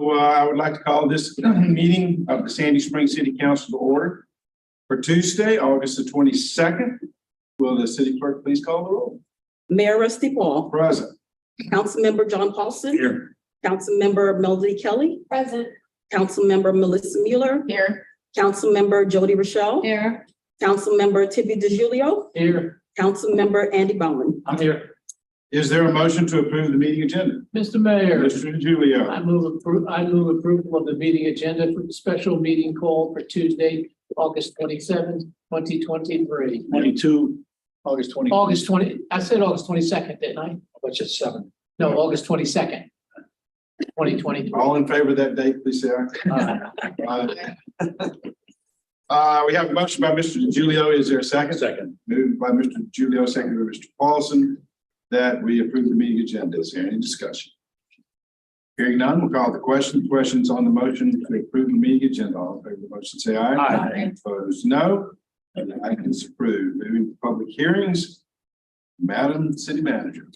Well, I would like to call this meeting of the Sandy Springs City Council to order for Tuesday, August the 22nd. Will the city clerk please call the roll? Mayor Rusty Paul, Present. Councilmember John Paulson, Here. Councilmember Melody Kelly, Present. Councilmember Melissa Mueller, Here. Councilmember Jody Rochelle, Here. Councilmember Tibby DeGiulio, Here. Councilmember Andy Bowman. I'm here. Is there a motion to approve the meeting agenda? Mr. Mayor, Mr. DeGiulio. I move approval of the meeting agenda for the special meeting call for Tuesday, August 27th, 2023. 22, August 20. August 20, I said August 22nd, didn't I? Which is 7. No, August 22nd, 2023. All in favor of that date, please say aye. We have a motion by Mr. DeGiulio. Is there a second? Second. Moved by Mr. DeGiulio, seconded by Mr. Paulson, that we approve the meeting agenda. Is there any discussion? Hearing none, we'll call the question. Questions on the motion to approve the meeting agenda. All in favor of the motion, say aye. Aye. Opposed, no. And the item is approved. Moving to public hearings. Madam City Manager.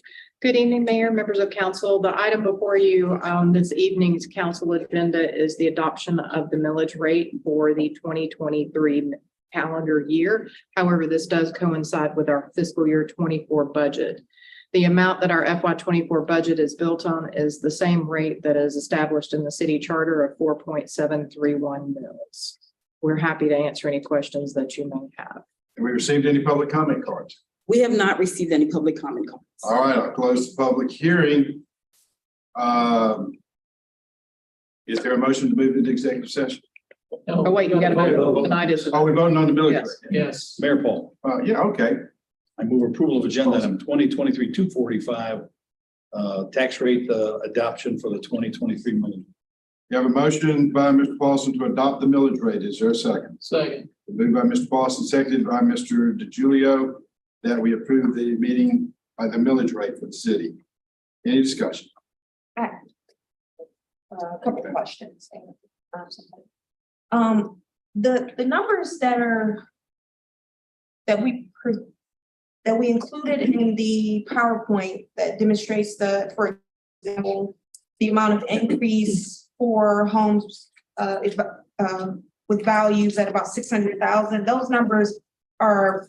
Good evening, Mayor, members of council. The item before you on this evening's council agenda is the adoption of the millage rate for the 2023 calendar year. However, this does coincide with our fiscal year 24 budget. The amount that our FY24 budget is built on is the same rate that is established in the city charter of 4.731 mils. We're happy to answer any questions that you may have. Have we received any public comment cards? We have not received any public comment cards. All right, I'll close the public hearing. Is there a motion to move into executive session? Oh, wait, you got to vote. Tonight is. Oh, we're voting on the millage Yes. rate. Yes. Mayor Paul, Yeah, okay. I move approval of agenda item 2023-245, tax rate adoption for the 2023 million. You have a motion by Mr. Paulson to adopt the millage rate. Is there a second? Second. Moved by Mr. Paulson, seconded by Mr. DeGiulio, that we approve the meeting by the millage rate for the city. Any discussion? A couple of questions. The numbers that we included in the PowerPoint that demonstrates for example, the amount of increase for homes with values at about 600,000. Those numbers are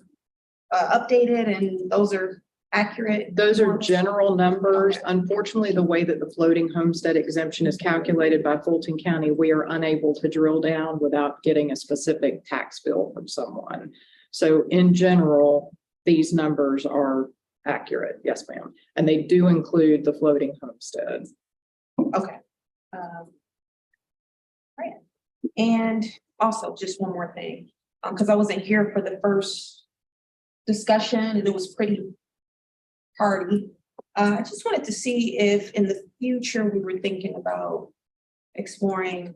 updated and those are accurate. Those are general numbers. Okay. Unfortunately, the way that the floating homestead exemption is calculated by Fulton County, we are unable to drill down without getting a specific tax bill from someone. So in general, these numbers are accurate. Yes, ma'am. And they do include the floating homestead. Okay. Right. And also just one more thing, because I wasn't here for the first discussion and it was pretty hearty. I just wanted to see if in the future we were thinking about exploring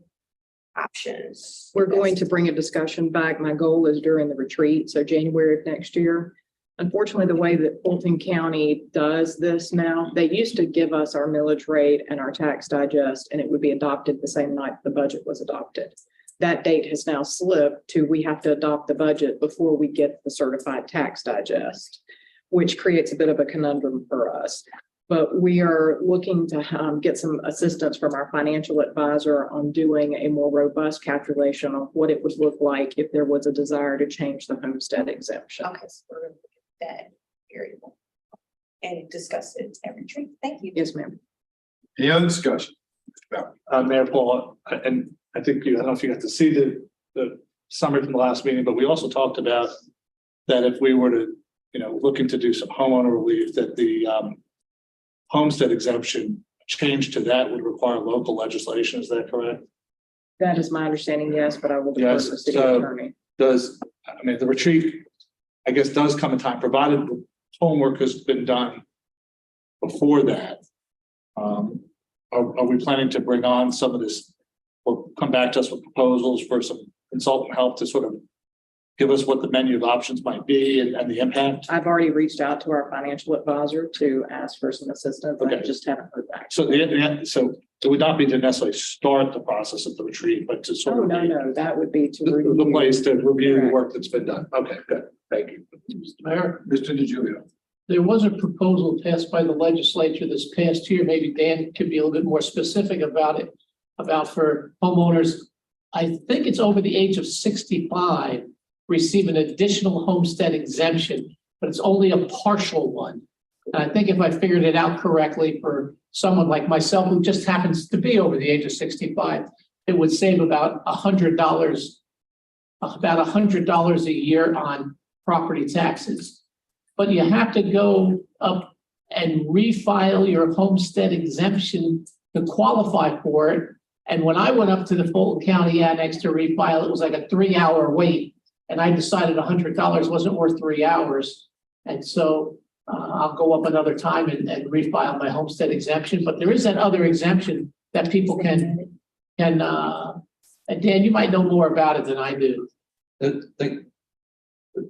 options. We're going to bring a discussion back. My goal is during the retreat, so January of next year. Unfortunately, the way that Fulton County does this now, they used to give us our millage rate and our tax digest, and it would be adopted the same night the budget was adopted. That date has now slipped to we have to adopt the budget before we get the certified tax digest, which creates a bit of a conundrum for us. But we are looking to get some assistance from our financial advisor on doing a more robust calculation of what it would look like if there was a desire to change the homestead exemption. Okay, so we're going to look at that variable and discuss it at retreat. Thank you. Yes, ma'am. Any other discussion? Mayor Paul, and I think I don't know if you got to see the summary from the last meeting, but we also talked about that if we were to, looking to do some homeowner relief, that the homestead exemption change to that would require local legislation. Is that correct? That is my understanding, yes, but I will defer to the city attorney. The retreat, I guess, does come in time, provided the homework has been done before that. Are we planning to bring on some of this or come back to us with proposals for some consultant help to sort of give us what the menu of options might be and the impact? I've already reached out to our financial advisor to ask for some assistance. I Okay. just haven't heard back. So so it would not be to necessarily start the process of the retreat, but to sort Oh, of no, be no, that would be to the review. place to review the Correct. work that's been done. Okay, good. Thank you. Mr. Mayor, Mr. DeGiulio. there was a proposal passed by the legislature this past year. Maybe Dan could be a little bit more specific about it. about for homeowners, I think it's over the age of 65, receive an additional homestead exemption, but it's only a partial one. And I think if I figured it out correctly for someone like myself who just happens to be over the age of 65, it would save about $100 a year on property taxes. But you have to go up and refile your homestead exemption to qualify for it. And when I went up to the Fulton County Annex to refile, it was like a 3-hour wait. And I decided $100 wasn't worth 3 hours. And so I'll go up another time and refile my homestead exemption. But there is that other exemption that people can, and Dan, you might know more about it than I do. I think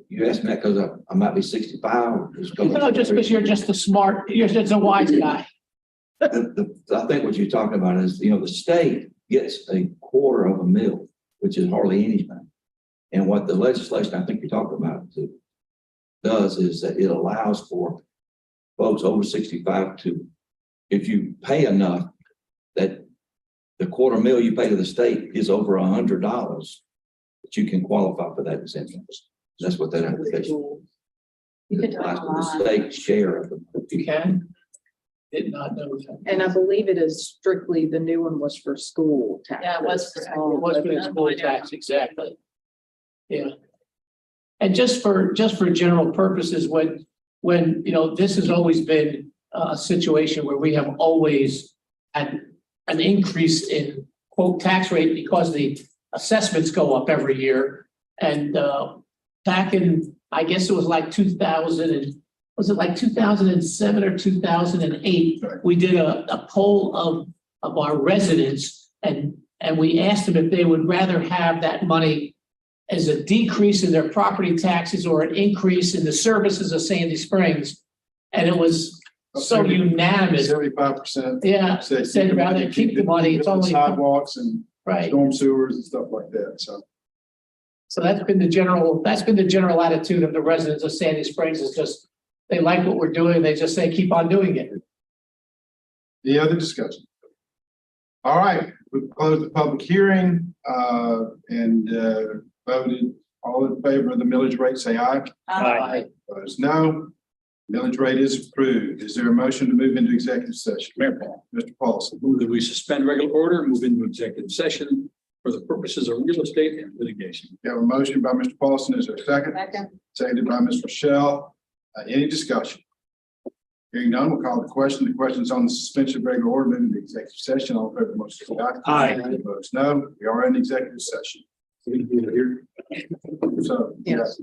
you asked me that because I might be 65. Or Just because you're just you're just a wise guy. I think what you're talking about is, the state gets $0.25 which is hardly anything. And what the legislation, I think you're talking about, does is that it allows for folks over 65 to, if you pay enough, that the $0.25 you pay to the state is over $100, that you can qualify for that exemption. That's what that application. It applies to the state share of the. You can. Did not know that. And I believe it is strictly, the new one was for school tax. Yeah, it was for school tax, exactly. Yeah. And just for general purposes, when this has always been a situation where we have always had an increase in quote tax rate because the assessments go up every year. And back in, I guess it was like 2007 or 2008, we did a poll of our residents, and we asked them if they would rather have that money as a decrease in their property taxes or an increase in the services of Sandy Springs. And it was so unanimous. 75%. Yeah, said rather keep the money. It's only sidewalks and right. storm sewers and stuff like that. So that's been the general attitude of the residents of Sandy Springs, is just they like what we're doing. They just say keep on doing it. Any other discussion? All right, we've closed the public hearing and voted. All in favor of the millage rate, say aye. Aye. Opposed, no. Millage rate is approved. Is there a motion to move into executive session? Mayor Paul, Mr. Paulson. move that we suspend regular order, move into executive session for the purposes of real estate and litigation. We have a motion by Mr. Paulson. Is there a second? Seconded by Ms. Rochelle. Any discussion? Hearing none, we'll call the question. The question is on the suspension of regular order, moving to executive session. All in favor of the motion, say aye. Aye. Opposed, no. We are in executive session. Here. So, Yes.